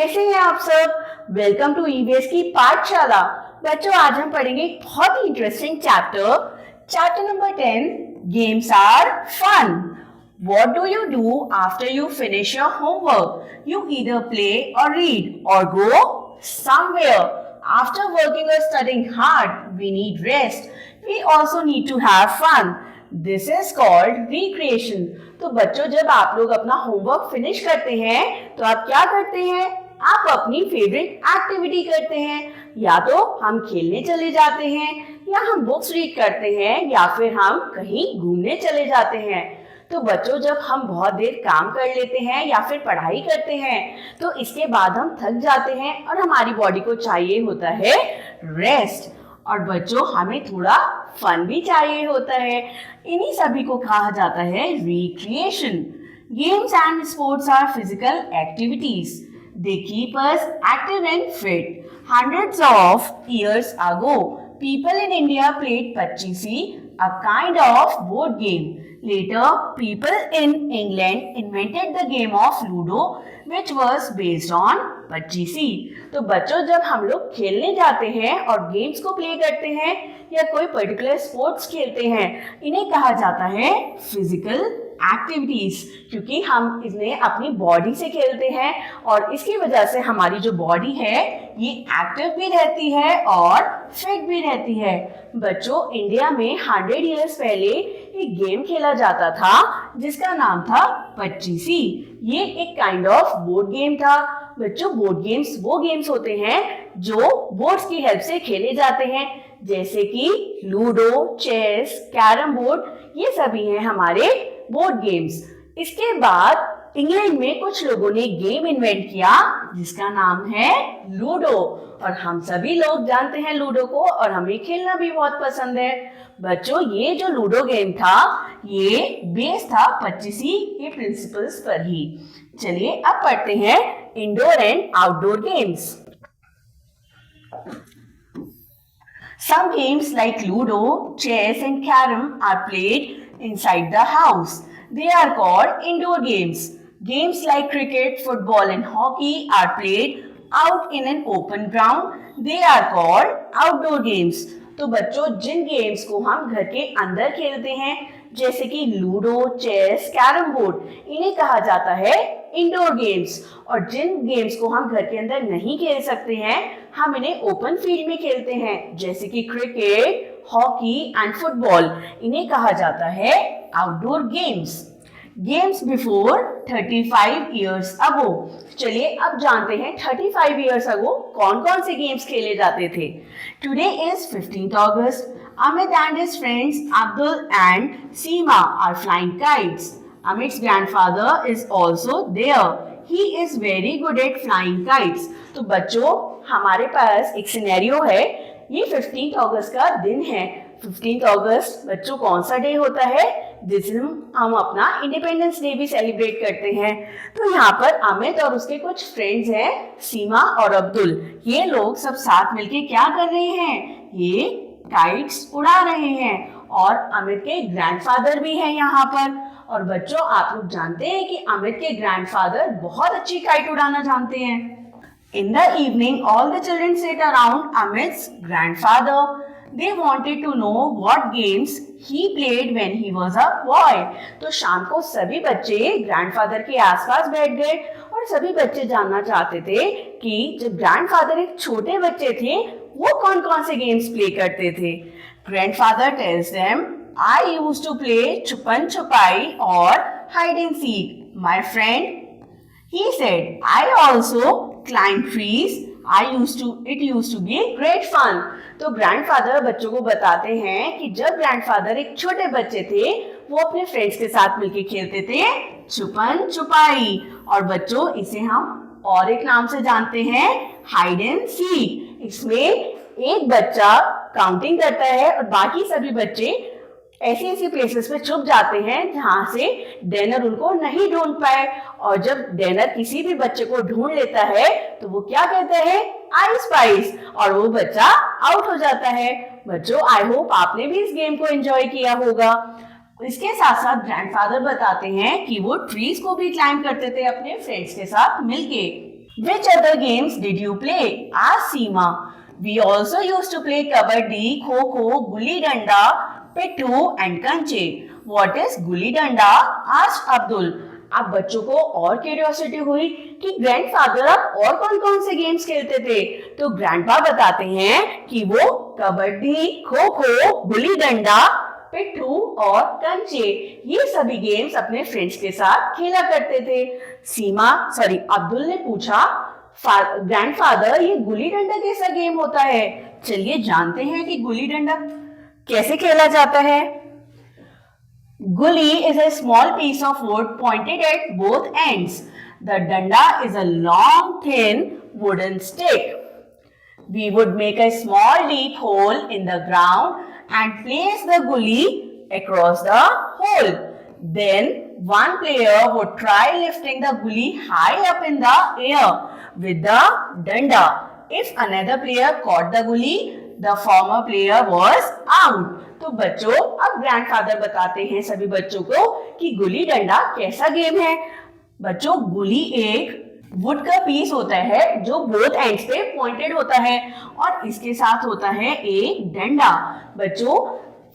कैसे हैं आप सब। वेलकम टू ईवीएस की पाठशाला। बच्चों, आज हम पढ़ेंगे एक बहुत ही interesting chapter number 10। Games are fun. What do you do after you finish your homework? You either play or read or go somewhere. After working or studying hard, we need rest. We also need to have fun. This is called recreation. तो बच्चों, जब आप लोग अपना homework finish करते हैं तो आप क्या करते हैं? आप अपनी फेवरेट एक्टिविटी करते हैं। या तो हम खेलने चले जाते हैं, या हम बुक्स रीड करते हैं, या फिर हम कहीं घूमने चले जाते हैं। तो बच्चों, जब हम बहुत देर काम कर लेते हैं या फिर पढ़ाई करते हैं तो इसके बाद हम थक जाते हैं और हमारी बॉडी को चाहिए होता है रेस्ट। और बच्चों, हमें थोड़ा फन भी चाहिए होता है। इन्हीं सभी को कहा जाता है recreation. Games and sports are physical activities. They keep us active and fit. Hundreds of years ago, people in India played Pachisi, a kind of board game. Later, people in England invented the game of Ludo, which was based on Pachisi. तो बच्चों, जब हम लोग खेलने जाते हैं और games को प्ले करते हैं या कोई पर्टिकुलर स्पोर्ट्स खेलते हैं, इन्हें कहा जाता है फिजिकल एक्टिविटीज, क्योंकि हम इन्हें अपनी बॉडी से खेलते हैं और इसकी वजह से हमारी जो बॉडी है ये एक्टिव भी रहती है और फिट भी रहती है। बच्चों, इंडिया में 100 इयर्स पहले एक गेम खेला जाता था जिसका नाम था पचीसी। ये एक काइंड ऑफ बोर्ड गेम था। बच्चों, बोर्ड गेम्स वो गेम्स होते हैं जो बोर्ड्स की हेल्प से खेले जाते हैं, जैसे कि लूडो, चेस, कैरम बोर्ड, ये सभी हैं हमारे बोर्ड गेम्स। इसके बाद इंग्लैंड में कुछ लोगों ने गेम इन्वेंट किया जिसका नाम है लूडो, और हम सभी लोग जानते हैं लूडो को और हमें खेलना भी बहुत पसंद है। बच्चों, ये जो लूडो गेम था ये बेस था पचीसी के प्रिंसिपल्स पर ही। चलिए अब पढ़ते हैं indoor and outdoor games. Some games like Ludo, chess and carom are played inside the house. They are called indoor games. Games like cricket, football and hockey are played out in an open ground. They are called outdoor games. तो बच्चों, जिन games को हम घर के अंदर खेलते हैं जैसे कि लूडो, चेस, कैरम बोर्ड, इन्हें कहा जाता है इंडोर गेम्स। और जिन गेम्स को हम घर के अंदर नहीं खेल सकते हैं हम इन्हें ओपन फील्ड में खेलते हैं, जैसे कि क्रिकेट, हॉकी एंड फुटबॉल, इन्हें कहा जाता है outdoor games. Games before 35 years ago. चलिए अब जानते हैं 35 इयर्स अगो कौन कौन से गेम्स खेले जाते थे। Today is 15th August. Amit and his friends Abdul and Seema are flying kites. Amit's grandfather is also there. He is very good at flying kites. तो बच्चों, हमारे पास एक सिनेरियो है। ये 15th August का दिन है। 15th August बच्चों कौन सा डे होता है? जिस दिन हम अपना इंडिपेंडेंस डे भी सेलिब्रेट करते हैं। तो यहाँ पर अमित और उसके कुछ फ्रेंड्स हैं, सीमा और अब्दुल। ये लोग सब साथ मिलके क्या कर रहे हैं? ये काइट्स उड़ा रहे हैं। और अमित के ग्रैंडफादर भी हैं यहाँ पर। और बच्चों, आप लोग जानते हैं कि अमित के ग्रैंडफादर बहुत अच्छी काइट उड़ाना जानते हैं। In the evening, all the children sit around Amit's grandfather. They wanted to know what games he played when he was a boy. तो शाम को सभी बच्चे ग्रैंडफादर के आसपास बैठ गए और सभी बच्चे जानना चाहते थे कि जब ग्रैंडफादर एक छोटे बच्चे थे वो कौन कौन से गेम्स प्ले करते थे। Grandfather tells them, I used to play छुपन छुपाई और hide and seek. My friend, he said, I also climbed trees. It used to be great fun. तो ग्रैंडफादर बच्चों को बताते हैं कि जब ग्रैंडफादर एक छोटे बच्चे थे वो अपने फ्रेंड्स के साथ मिलकर खेलते थे छुपन छुपाई। और बच्चों, इसे हम और एक नाम से जानते हैं, हाइड एंड सीक। इसमें एक बच्चा काउंटिंग करता है और बाकी सभी बच्चे ऐसी ऐसी प्लेसेस पे छुप जाते हैं जहां से डेनर उनको नहीं ढूंढ पाए। और जब डेनर किसी भी बच्चे को ढूंढ लेता है तो वो क्या कहता है? आई स्पाइस, और वो बच्चा आउट हो जाता है। बच्चों, आई होप आपने भी इस गेम को एंजॉय किया होगा। इसके साथ साथ ग्रैंडफादर बताते हैं कि वो ट्रीज को भी क्लाइंब करते थे अपने फ्रेंड्स के साथ मिलके। Which other games did you play? Asked Seema. We also used to play kabaddi, kho-kho, gulli danda, pittu and kanche. What is gulli danda? Asked Abdul. अब बच्चों को और क्यूरियोसिटी हुई कि ग्रैंडफादर अब और कौन-कौन से गेम्स खेलते थे। तो ग्रैंडपा बताते हैं कि वो कबड्डी, खो-खो, गुल्ली डंडा, पिट्ठू और कंचे ये सभी गेम्स अपने फ्रेंड्स के साथ खेला करते थे। अब्दुल ने पूछा, ग्रैंडफादर ये गुल्ली डंडा कैसा गेम होता है? चलिए जानते हैं कि गुल्ली डंडा कैसे खेला जाता है। Gully is a small piece of wood pointed at both ends. The danda is a long, thin wooden stick. We would make a small deep hole in the ground and place the gully across the hole. Then one player would try lifting the gully high up in the air with the danda. If another player caught the gully, the former player was out. तो बच्चों अब grandfather बताते हैं सभी बच्चों को कि गुल्ली डंडा कैसा गेम है। बच्चों गुल्ली एक वुड का पीस होता है जो बोथ एंड्स पे पॉइंटेड होता है और इसके साथ होता है एक डंडा। बच्चों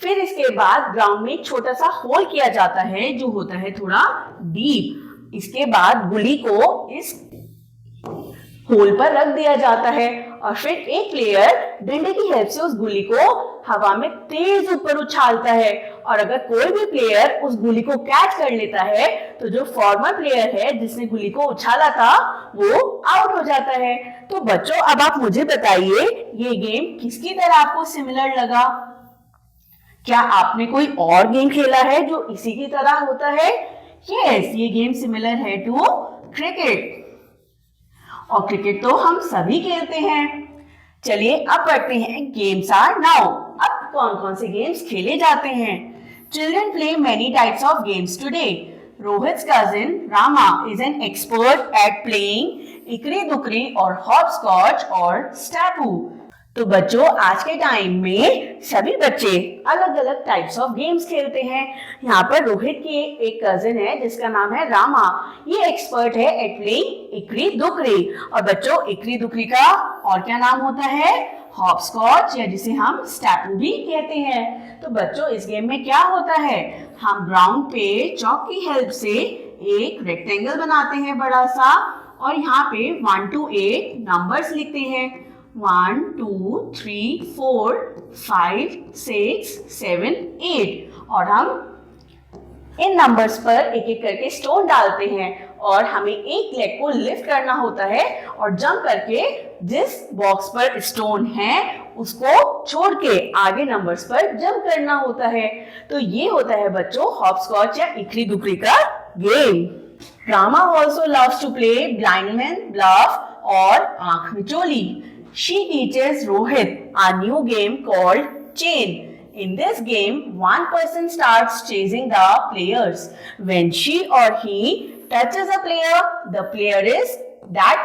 फिर इसके बाद ग्राउंड में छोटा सा होल किया जाता है जो होता है थोड़ा डीप। इसके बाद गुल्ली को इस होल पर रख दिया जाता है और फिर एक प्लेयर डंडे की हेल्प से उस गुल्ली को हवा में तेज ऊपर उछालता है और अगर कोई भी प्लेयर उस गुल्ली को कैच कर लेता है तो जो फॉर्मर प्लेयर है जिसने गुल्ली को उछाला था वो आउट हो जाता है। तो बच्चों अब आप मुझे बताइए ये गेम किसकी तरह आपको सिमिलर लगा? क्या आपने कोई और गेम खेला है जो इसी की तरह होता है? यस, ये गेम सिमिलर है टू क्रिकेट और क्रिकेट तो हम सभी खेलते हैं। चलिए अब पढ़ते हैं गेम्स आर नाउ। अब कौन कौन से गेम्स खेले जाते हैं? Children play many types of games today. Rohit's cousin Rama is an expert at playing Ikri Dukri और हॉपस्कॉच और स्टैपू। तो बच्चों आज के टाइम में सभी बच्चे अलग अलग टाइप्स ऑफ गेम्स खेलते हैं। यहाँ पर रोहित की एक कजिन है जिसका नाम है रामा। ये एक्सपर्ट है एट प्लेइंग इकरी दुकरी और बच्चों इकरी दुकरी का और क्या नाम होता है? हॉपस्कॉच या जिसे हम स्टैपू भी कहते हैं। तो बच्चों इस गेम में क्या होता है? हम ग्राउंड पे चॉक की हेल्प से एक रेक्टेंगल बनाते हैं बड़ा सा और यहाँ पे 1 to 8 नंबर्स लिखते हैं। 1 2 3 4 5 6 7 8 और हम इन नंबर्स पर एक एक करके स्टोन डालते हैं और हमें एक लेग को लिफ्ट करना होता है और जंप करके जिस बॉक्स पर स्टोन है उसको छोड़ के आगे नंबर्स पर जंप करना होता है। तो ये होता है बच्चों हॉपस्कॉच या इकरी दुकरी का game. Rama also loves to play blind man bluff और आंख मिचोली। She teaches Rohit a new game called Chain. In this game, one person starts chasing the players. When she or he touches a player, that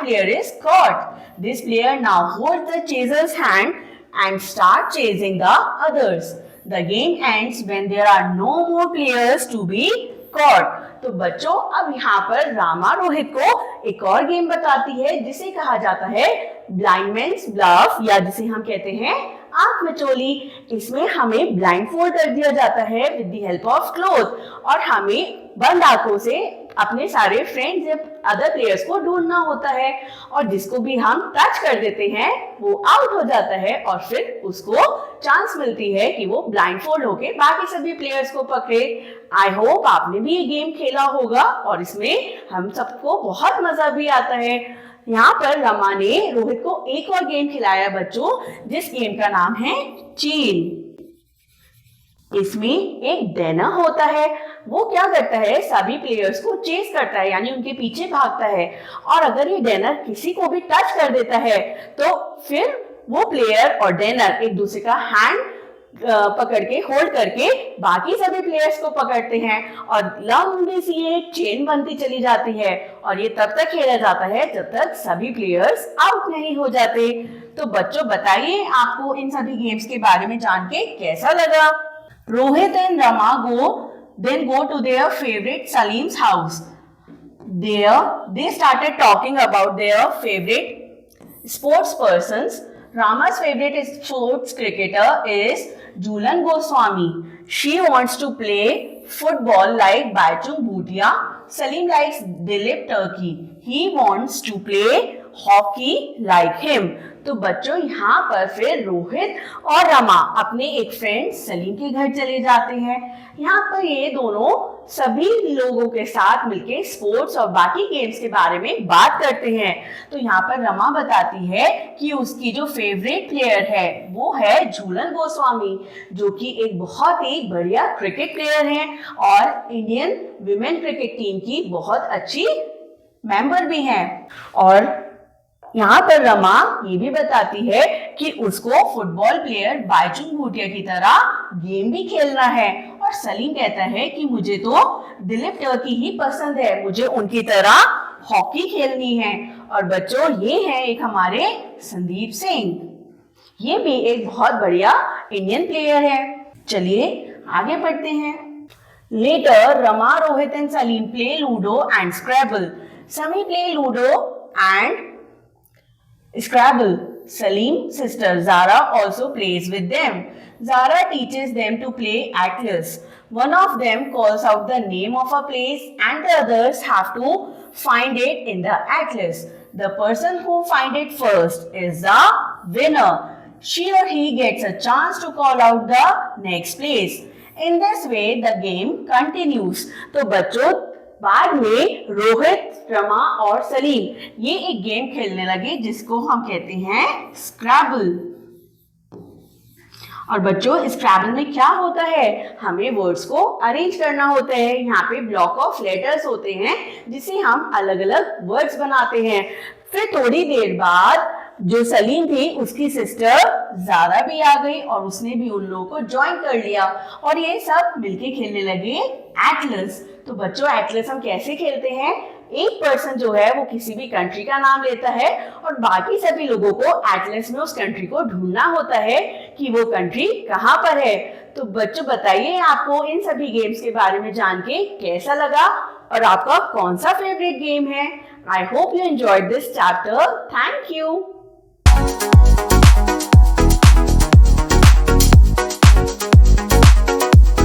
player is caught. This player now holds the chaser's hand and starts chasing the others. The game ends when there are no more players to be caught. तो बच्चों अब यहाँ पर रामा रोहित को एक और game बताती है जिसे कहा जाता है ब्लाइंड मैन्स ब्लफ या जिसे हम कहते हैं आंख मिचोली। इसमें हमें ब्लाइंड फोल्ड कर दिया जाता है with the help of cloth और हमें बंद आंखों से अपने सारे फ्रेंड्स या अदर प्लेयर्स को ढूंढना होता है और जिसको भी हम टच कर देते हैं वो आउट हो जाता है और फिर उसको चांस मिलती है कि वो ब्लाइंड फोल्ड होके बाकी सभी प्लेयर्स को पकड़े। आई होप आपने भी ये गेम खेला होगा और इसमें हम सबको बहुत मजा भी आता है। यहाँ पर रमा ने रोहित को एक और गेम खिलाया बच्चों जिस गेम का नाम है चेन। इसमें एक डेनर होता है, वो क्या करता है सभी प्लेयर्स को चेस करता है यानी उनके पीछे भागता है और अगर ये डेनर किसी को भी टच कर देता है तो फिर वो प्लेयर और डेनर एक दूसरे का हैंड पकड़ के होल्ड करके बाकी सभी प्लेयर्स को पकड़ते हैं और लंबी सी एक चेन बनती चली जाती है और ये तब तक खेला जाता है जब तक सभी प्लेयर्स आउट नहीं हो जाते। तो बच्चों बताइए आपको इन सभी गेम्स के बारे में जान के कैसा लगा? Rohit and Rama go to their favorite Salim's house. they started talking about their favorite sports persons. Rama's favorite sports cricketer is Jhulan Goswami. She wants to play football like Baichung Bhutia. Salim likes Dilip Turkey. He wants to play hockey like him. तो बच्चों यहाँ पर फिर रोहित और रमा अपने एक friend Salim के घर चले जाते हैं। यहाँ पर ये दोनों सभी लोगों के साथ मिलकर स्पोर्ट्स और बाकी गेम्स के बारे में बात करते हैं। तो यहाँ पर रमा बताती है कि उसकी जो फेवरेट प्लेयर है वो है झूलन गोस्वामी, जो कि एक बहुत ही बढ़िया क्रिकेट प्लेयर है और इंडियन विमेन क्रिकेट टीम की बहुत अच्छी मेंबर भी हैं। और यहाँ पर रमा ये भी बताती है कि उसको फुटबॉल प्लेयर बाइचुंग भूटिया की तरह गेम भी खेलना है। और सलीम कहता है कि मुझे तो दिलीप टर्की ही पसंद है, मुझे उनकी तरह हॉकी खेलनी है। और बच्चों ये है एक हमारे संदीप सिंह, ये भी एक बहुत बढ़िया इंडियन प्लेयर है। चलिए आगे बढ़ते हैं। Later Rama, Rohit and Salim play Ludo and Scrabble. Sami play Ludo and Scrabble. Salim's sister Zara also plays with them. Zara teaches them to play Atlas. One of them calls out the name of a place and the others have to find it in the Atlas. The person who finds it first is the winner. She or he gets a chance to call out the next place. In this way the game continues. तो बच्चों बाद में रोहित, रमा और सलीम ये एक game खेलने लगे जिसको हम कहते हैं स्क्रैबल। और बच्चों स्क्रैबल में क्या होता है, हमें वर्ड्स को अरेंज करना होता है। यहाँ पे ब्लॉक ऑफ लेटर्स होते हैं जिसे हम अलग अलग वर्ड्स बनाते हैं। फिर थोड़ी देर बाद जो सलीम थी उसकी सिस्टर ज़ारा भी आ गई और उसने भी उन लोगों को ज्वाइन कर लिया और ये सब मिलके खेलने लगे एटलस। तो बच्चों एटलस हम कैसे खेलते हैं, एक पर्सन जो है वो किसी भी कंट्री का नाम लेता है और बाकी सभी लोगों को एटलस में उस कंट्री को ढूंढना होता है कि वो कंट्री कहाँ पर है। तो बच्चों बताइए आपको इन सभी गेम्स के बारे में जान के कैसा लगा और आपका कौन सा फेवरेट गेम है। I hope you enjoyed this chapter. Thank you.